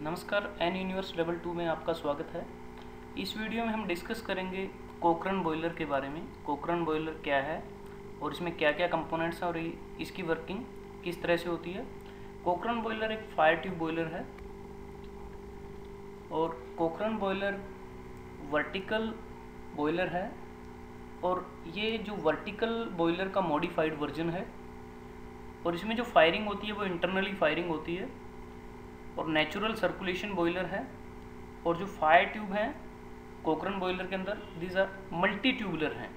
नमस्कार, N universe level 2 में आपका स्वागत है। इस वीडियो में हम डिस्कस करेंगे कोकरन बॉयलर के बारे में। कोकरन बॉयलर क्या है और इसमें क्या क्या कंपोनेंट्स हैं और इसकी वर्किंग किस तरह से होती है। कोकरन बॉयलर एक फायर ट्यूब बॉयलर है और कोकरन बॉयलर वर्टिकल बॉयलर है और ये जो वर्टिकल बॉयलर का मॉडिफाइड वर्जन है और इसमें जो फायरिंग होती है वो इंटरनली फायरिंग होती है और नेचुरल सर्कुलेशन बॉयलर है। और जो फायर ट्यूब हैं कोकरन बॉयलर के अंदर दीज आर मल्टी ट्यूबुलर हैं।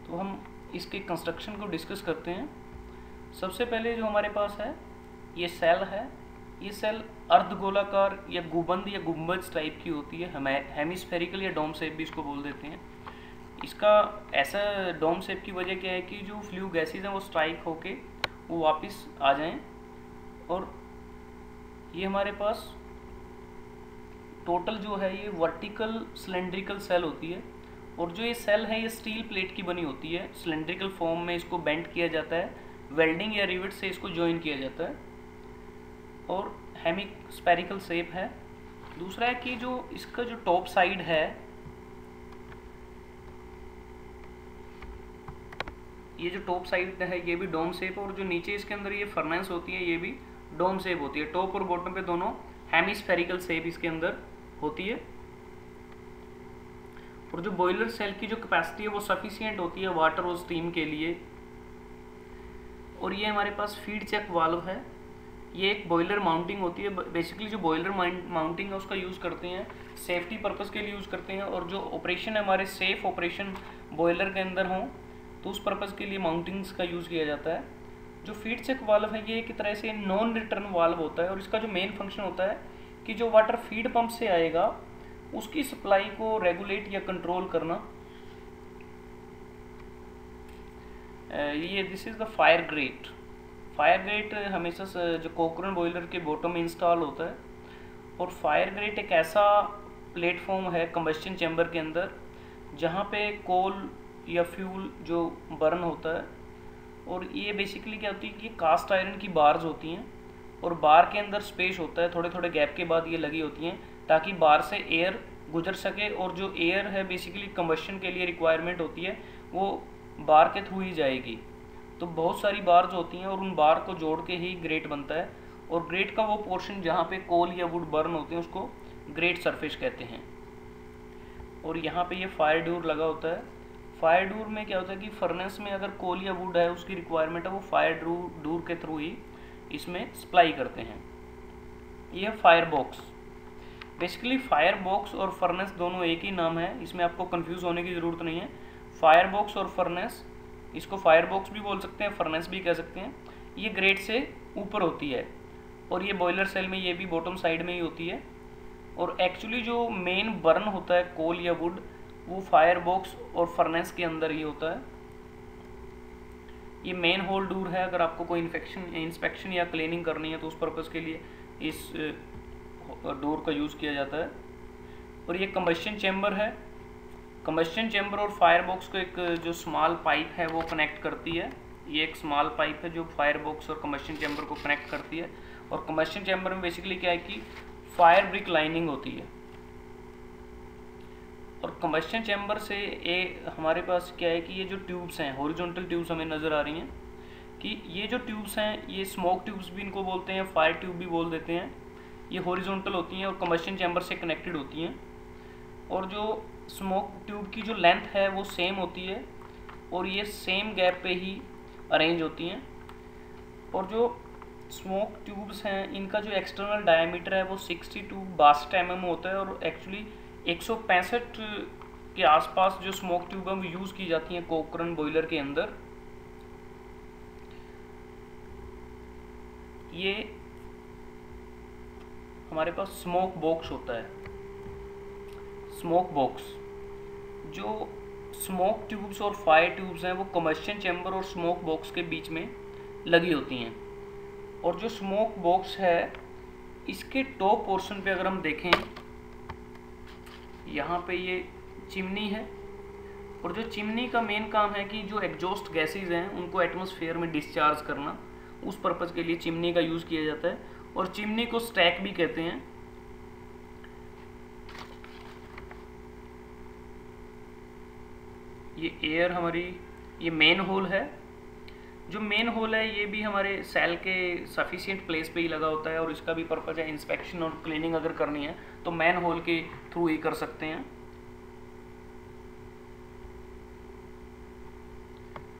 तो हम इसके कंस्ट्रक्शन को डिस्कस करते हैं। सबसे पहले जो हमारे पास है ये सेल है। ये सेल अर्धगोलाकार या गुंबद या गुंबज टाइप की होती है, हेमिस्फेरिकल या डोम शेप भी इसको बोल देते हैं। इसका ऐसा डोम शेप की वजह क्या है कि जो फ्लू गैसेज हैं वो स्ट्राइक होके वो वापस आ जाएं। और ये हमारे पास टोटल जो है ये वर्टिकल सिलेंड्रिकल सेल होती है और जो ये सेल है ये स्टील प्लेट की बनी होती है। सिलेंड्रिकल फॉर्म में इसको बेंड किया जाता है, वेल्डिंग या रिवेट से इसको जॉइन किया जाता है और हेमिस्फेरिकल शेप है। दूसरा है कि जो इसका जो टॉप साइड है ये जो टॉप साइड है ये भी डोम शेप और जो नीचे इसके अंदर ये फर्नेस होती है ये भी डोम शेप होती है। टॉप और बॉटम पे दोनों हेमिस्फेरिकल शेप इसके अंदर होती है। और जो बॉयलर सेल की जो कैपेसिटी है वो सफिशिएंट होती है वाटर और स्टीम के लिए। और ये हमारे पास फीड चेक वाल्व है। ये एक बॉयलर माउंटिंग होती है। बेसिकली जो बॉयलर माउंटिंग है उसका यूज़ करते हैं, सेफ्टी पर्पज़ के लिए यूज़ करते हैं। और जो ऑपरेशन है हमारे सेफ ऑपरेशन बॉयलर के अंदर हों तो उस पर्पज़ के लिए माउंटिंग्स का यूज़ किया जाता है। जो फीड चेक वाल्व है ये एक तरह से नॉन रिटर्न वाल्व होता है और इसका जो मेन फंक्शन होता है कि जो वाटर फीड पंप से आएगा उसकी सप्लाई को रेगुलेट या कंट्रोल करना। ये this is the fire great. Fire great हमेशा जो कोकरन बॉयलर के बॉटम में इंस्टॉल होता है। और फायर ग्रेट एक ऐसा प्लेटफॉर्म है कंबस्शन चैम्बर के अंदर जहाँ पे कोल या फ्यूल जो बर्न होता है। और ये बेसिकली क्या होती है कि कास्ट आयरन की बार्स होती हैं और बार के अंदर स्पेस होता है, थोड़े थोड़े गैप के बाद ये लगी होती हैं ताकि बार से एयर गुजर सके। और जो एयर है बेसिकली कंबस्शन के लिए रिक्वायरमेंट होती है वो बार के थ्रू ही जाएगी। तो बहुत सारी बार्स होती हैं और उन बार को जोड़ के ही ग्रेट बनता है। और ग्रेट का वो पोर्शन जहाँ पे कोल या वुड बर्न होते हैं उसको ग्रेट सरफेस कहते हैं। और यहाँ पे ये फायर डोर लगा होता है। फायर डोर में क्या होता है कि फर्नेस में अगर कोल या वुड है उसकी रिक्वायरमेंट है वो फायर डोर के थ्रू ही इसमें सप्लाई करते हैं। ये fire box. Basically fire box और फर्नेस दोनों एक ही नाम है, इसमें आपको कंफ्यूज होने की ज़रूरत नहीं है। फायर बॉक्स और फर्नेस, इसको फायर बॉक्स भी बोल सकते हैं, फर्नेस भी कह सकते हैं। ये ग्रेट से ऊपर होती है और ये बॉयलर सेल में ये भी बॉटम साइड में ही होती है। और एक्चुअली जो मेन बर्न होता है कोल या वुड वो फायर बॉक्स और फर्नेस के अंदर ही होता है। ये मेन होल डोर है। अगर आपको कोई इंस्पेक्शन या क्लीनिंग करनी है तो उस पर्पज़ के लिए इस डोर का यूज़ किया जाता है। और ये कंबस्शन चैम्बर है। कंबस्शन चैम्बर और फायर बॉक्स को एक जो स्मॉल पाइप है वो कनेक्ट करती है। ये एक स्मॉल पाइप है जो फायर बॉक्स और कंबस्शन चैम्बर को कनेक्ट करती है। और कंबस्शन चैम्बर में बेसिकली क्या है कि फायर ब्रिक लाइनिंग होती है। और कंबस्शन चैम्बर से हमारे पास क्या है कि ये जो ट्यूब्स हैं हॉरिजॉन्टल ट्यूब्स हमें नज़र आ रही हैं कि ये जो ट्यूब्स हैं ये स्मोक ट्यूब्स भी इनको बोलते हैं, फायर ट्यूब भी बोल देते हैं। ये हॉरिजॉन्टल होती हैं और कंबस्शन चैम्बर से कनेक्टेड होती हैं। और जो स्मोक ट्यूब की जो लेंथ है वो सेम होती है और ये सेम गैप पे ही अरेंज होती हैं। और जो स्मोक ट्यूब्स हैं इनका जो एक्सटर्नल डायमीटर है वो 62 mm होता है। और एक्चुअली 165 के आसपास जो स्मोक ट्यूब है वो यूज़ की जाती हैं कोकरन बॉयलर के अंदर। ये हमारे पास स्मोक बॉक्स होता है। स्मोक बॉक्स, जो स्मोक ट्यूब्स और फायर ट्यूब्स हैं वो कंबस्शन चैम्बर और स्मोक बॉक्स के बीच में लगी होती हैं। और जो स्मोक बॉक्स है इसके टॉप पोर्शन पे अगर हम देखें यहाँ पे ये चिमनी है। और जो चिमनी का मेन काम है कि जो एग्जॉस्ट गैसेज हैं उनको एटमॉस्फेयर में डिस्चार्ज करना, उस पर्पज़ के लिए चिमनी का यूज़ किया जाता है। और चिमनी को स्टैक भी कहते हैं। ये एयर हमारी, ये मेन होल है। जो मेन होल है ये भी हमारे सेल के सफिशिएंट प्लेस पे ही लगा होता है और इसका भी पर्पज़ है इंस्पेक्शन और क्लीनिंग अगर करनी है तो मेन होल के थ्रू ही कर सकते हैं।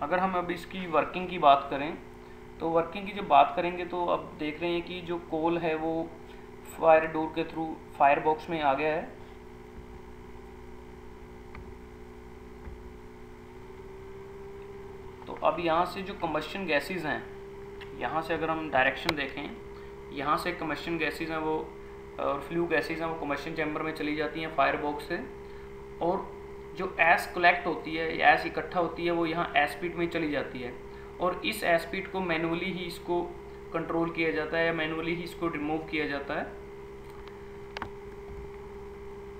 अगर हम अब इसकी वर्किंग की बात करें तो वर्किंग की जब बात करेंगे तो अब देख रहे हैं कि जो कोल है वो फायर डोर के थ्रू फायर बॉक्स में आ गया है। तो अब यहाँ से जो कम्बस्शन गैसेस हैं, यहाँ से अगर हम डायरेक्शन देखें, यहाँ से कम्बस्शन गैसेस हैं वो और फ्लू गैसेस हैं वो कम्बस्शन चैम्बर में चली जाती हैं फायर बॉक्स से, और जो ऐश कलेक्ट होती है, ऐश इकट्ठा होती है, वो यहाँ ऐश पिट में चली जाती है और इस ऐश पिट को मैनुअली ही इसको कंट्रोल किया जाता है या मैनुअली ही इसको रिमूव किया जाता है।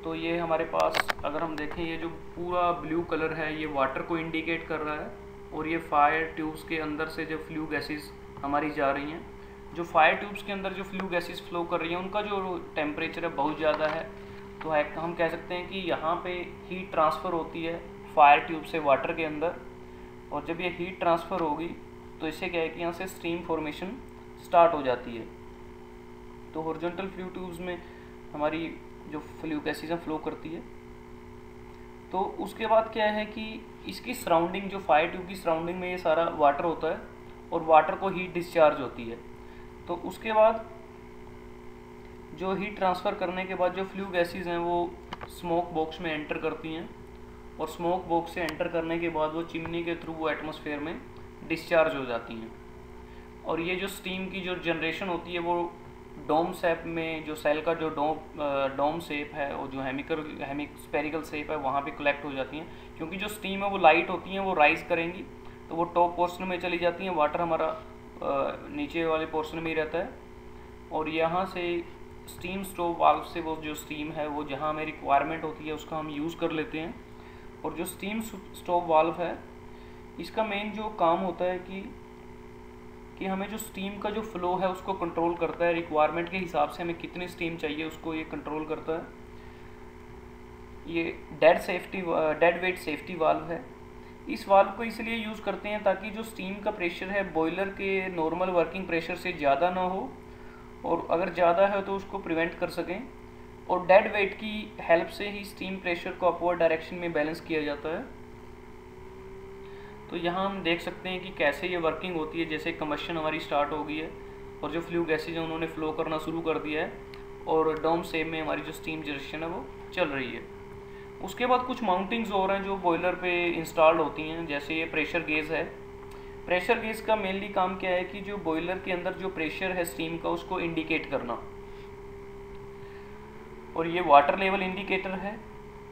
तो ये हमारे पास अगर हम देखें ये जो पूरा ब्लू कलर है ये वाटर को इंडिकेट कर रहा है और ये फायर ट्यूब्स के अंदर से जो फ्लू गैसेस हमारी जा रही हैं, जो फायर ट्यूब्स के अंदर जो फ्लू गैसेस फ्लो कर रही हैं उनका जो टेम्परेचर है बहुत ज़्यादा है, तो हम कह सकते हैं कि यहाँ पे हीट ट्रांसफ़र होती है फायर ट्यूब से वाटर के अंदर, और जब ये हीट ट्रांसफ़र होगी तो इससे क्या है कि यहाँ से स्टीम फॉर्मेशन स्टार्ट हो जाती है। तो हॉरिजॉन्टल फ्लू ट्यूब्स में हमारी जो फ्लू गैसेस हैं फ्लो करती है। तो उसके बाद क्या है कि इसकी सराउंडिंग, जो फायर ट्यूब की सराउंडिंग में ये सारा वाटर होता है और वाटर को हीट डिस्चार्ज होती है। तो उसके बाद जो हीट ट्रांसफ़र करने के बाद जो फ्लू गैसेस हैं वो स्मोक बॉक्स में एंटर करती हैं और स्मोक बॉक्स से एंटर करने के बाद वो चिमनी के थ्रू वो एटमॉस्फेयर में डिस्चार्ज हो जाती हैं। और ये जो स्टीम की जो जनरेशन होती है वो डोम शेप में, जो सेल का जो डोम शेप है और जो हेमिस्फेरिकल शेप है वहाँ पे कलेक्ट हो जाती हैं, क्योंकि जो स्टीम है वो लाइट होती हैं, वो राइज करेंगी तो वो टॉप पोर्शन में चली जाती हैं, वाटर हमारा नीचे वाले पोर्शन में ही रहता है। और यहाँ से स्टीम स्टोव वाल्व से वो जो स्टीम है वो जहाँ हमें रिक्वायरमेंट होती है उसका हम यूज़ कर लेते हैं। और जो स्टीम स्टोव वाल्व है इसका मेन जो काम होता है कि हमें जो स्टीम का जो फ्लो है उसको कंट्रोल करता है, रिक्वायरमेंट के हिसाब से हमें कितनी स्टीम चाहिए उसको ये कंट्रोल करता है। ये डेड वेट सेफ्टी वाल्व है। इस वाल्व को इसलिए यूज़ करते हैं ताकि जो स्टीम का प्रेशर है बॉयलर के नॉर्मल वर्किंग प्रेशर से ज़्यादा ना हो, और अगर ज़्यादा है तो उसको प्रिवेंट कर सकें। और डेड वेट की हेल्प से ही स्टीम प्रेशर को अपवर्ड डायरेक्शन में बैलेंस किया जाता है। तो यहाँ हम देख सकते हैं कि कैसे ये वर्किंग होती है। जैसे कम्बशन हमारी स्टार्ट हो गई है और जो फ्लू गैसेज हैं उन्होंने फ्लो करना शुरू कर दिया है और डोम शेप में हमारी जो स्टीम जनरेशन है वो चल रही है। उसके बाद कुछ माउंटिंग्स और हैं जो बॉयलर पे इंस्टॉल्ड होती हैं, जैसे ये प्रेशर गेज है। प्रेशर गेज का मेनली काम क्या है कि जो बॉयलर के अंदर जो प्रेशर है स्टीम का उसको इंडिकेट करना। और ये वाटर लेवल इंडिकेटर है।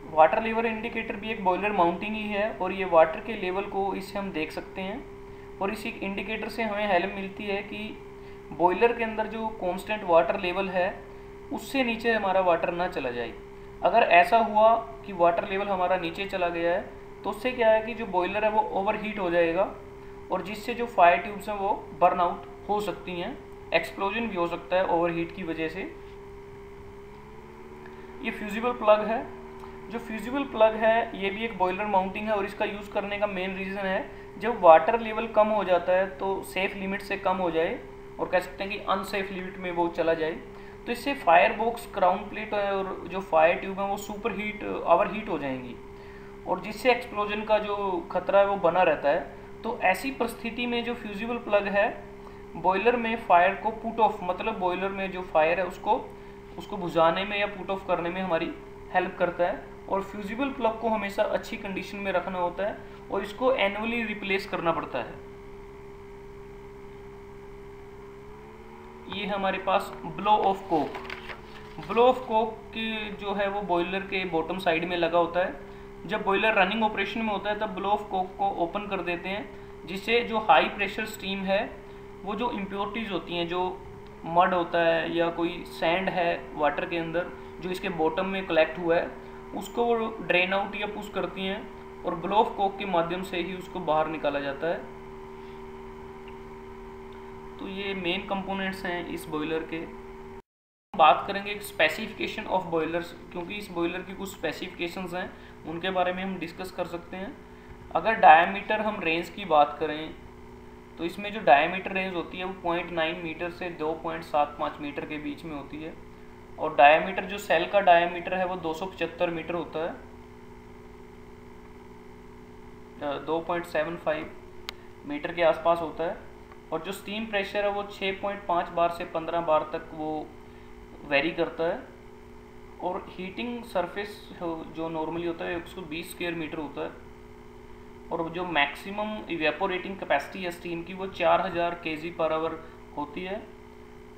वाटर लेवल इंडिकेटर भी एक बॉयलर माउंटिंग ही है और ये वाटर के लेवल को इससे हम देख सकते हैं। और इसी इंडिकेटर से हमें हेल्प मिलती है कि बॉयलर के अंदर जो कांस्टेंट वाटर लेवल है उससे नीचे हमारा वाटर ना चला जाए। अगर ऐसा हुआ कि वाटर लेवल हमारा नीचे चला गया है तो उससे क्या है कि जो बॉयलर है वो ओवर हीट हो जाएगा और जिससे जो फायर ट्यूब्स हैं वो बर्न आउट हो सकती हैं, एक्सप्लोजन भी हो सकता है ओवर हीट की वजह से। ये फ्यूजिबल प्लग है। जो फ्यूजिबल प्लग है ये भी एक बॉयलर माउंटिंग है और इसका यूज़ करने का मेन रीज़न है जब वाटर लेवल कम हो जाता है तो सेफ लिमिट से कम हो जाए और कह सकते हैं कि अनसेफ लिमिट में वो चला जाए, तो इससे फायर बॉक्स, क्राउन प्लेट और जो फायर ट्यूब है वो सुपर हीट, ओवर हीट हो जाएंगी और जिससे एक्सप्लोजन का जो खतरा है वो बना रहता है। तो ऐसी परिस्थिति में जो फ्यूजिबल प्लग है बॉयलर में फायर को पुट ऑफ, मतलब बॉयलर में जो फायर है उसको बुझाने में या पुट ऑफ करने में हमारी हेल्प करता है। और फ्यूजिबल प्लग को हमेशा अच्छी कंडीशन में रखना होता है और इसको एनुअली रिप्लेस करना पड़ता है। ये हमारे पास blow of coke. Blow of coke की जो है वो बॉयलर के बॉटम साइड में लगा होता है। जब बॉयलर रनिंग ऑपरेशन में होता है तब ब्लो ऑफ कोक को ओपन कर देते हैं, जिससे जो हाई प्रेशर स्टीम है वो जो इम्प्योरिटीज़ होती हैं, जो मड होता है या कोई सैंड है वाटर के अंदर जो इसके बॉटम में कलेक्ट हुआ है, उसको वो ड्रेन आउट या पुश करती हैं और ब्लो ऑफ कोक के माध्यम से ही उसको बाहर निकाला जाता है। तो ये मेन कंपोनेंट्स हैं इस बॉयलर के। बात करेंगे स्पेसिफिकेशन ऑफ बॉयलर्स, क्योंकि इस बॉयलर की कुछ स्पेसिफिकेशंस हैं उनके बारे में हम डिस्कस कर सकते हैं। अगर डायमीटर हम रेंज की बात करें तो इसमें जो डायमीटर रेंज होती है वो 0.9 मीटर से 2.75 मीटर के बीच में होती है, और डायमीटर जो सेल का डायमीटर है वो 275 मीटर होता है, 2.75 मीटर के आसपास होता है। और जो स्टीम प्रेशर है वो 6.5 बार से 15 बार तक वो वेरी करता है। और हीटिंग सरफेस जो नॉर्मली होता है 120 स्क्वायर मीटर होता है। और जो मैक्सिमम इवेपोरेटिंग कैपेसिटी है स्टीम की वो 4000 kg पर आवर होती है।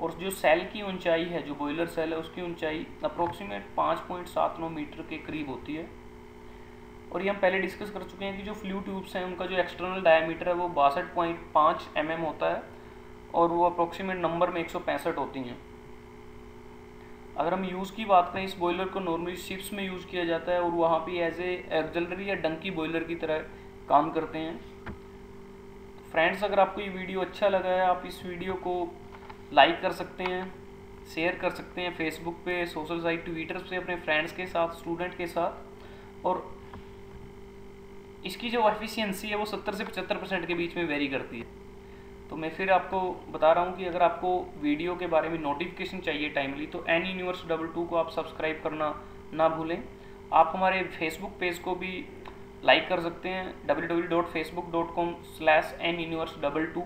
और जो सेल की ऊंचाई है, जो बॉयलर सेल है उसकी ऊंचाई अप्रोक्सीमेट 5.79 मीटर के करीब होती है। और ये हम पहले डिस्कस कर चुके हैं कि जो फ्लू ट्यूब्स हैं उनका जो एक्सटर्नल डायमीटर है वो 62.5 mm होता है, और वो अप्रोक्सीमेट नंबर में 165 होती हैं। अगर हम यूज़ की बात करें, इस बॉयलर को नॉर्मली शिप्स में यूज़ किया जाता है और वहाँ पे एज ए एक्सिलरी या डंकी बॉयलर की तरह काम करते हैं। फ्रेंड्स, अगर आपको ये वीडियो अच्छा लगा है, आप इस वीडियो को लाइक कर सकते हैं, शेयर कर सकते हैं फेसबुक पे, सोशल साइट ट्विटर पे अपने फ्रेंड्स के साथ, स्टूडेंट के साथ। और इसकी जो एफिशिएंसी है वो 70 से 75% के बीच में वेरी करती है। तो मैं फिर आपको बता रहा हूँ कि अगर आपको वीडियो के बारे में नोटिफिकेशन चाहिए टाइमली तो एन यूनिवर्स 22 को आप सब्सक्राइब करना ना भूलें। आप हमारे फेसबुक पेज को भी लाइक कर सकते हैं, www.facebook.com/nuniverse22।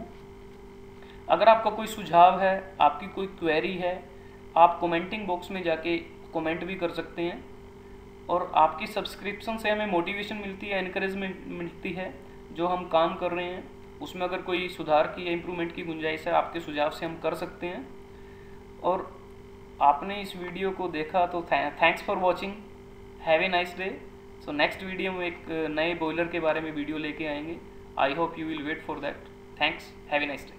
अगर आपका कोई सुझाव है, आपकी कोई क्वेरी है, आप कमेंटिंग बॉक्स में जाके कमेंट भी कर सकते हैं। और आपकी सब्सक्रिप्शन से हमें मोटिवेशन मिलती है, एनकरेजमेंट मिलती है। जो हम काम कर रहे हैं उसमें अगर कोई सुधार की या इम्प्रूवमेंट की गुंजाइश है, आपके सुझाव से हम कर सकते हैं। और आपने इस वीडियो को देखा तो thanks for watching, have a nice day. So next video में एक नए बॉयलर के बारे में वीडियो लेके आएंगे। I hope you will wait for that. Thanks, have a nice day.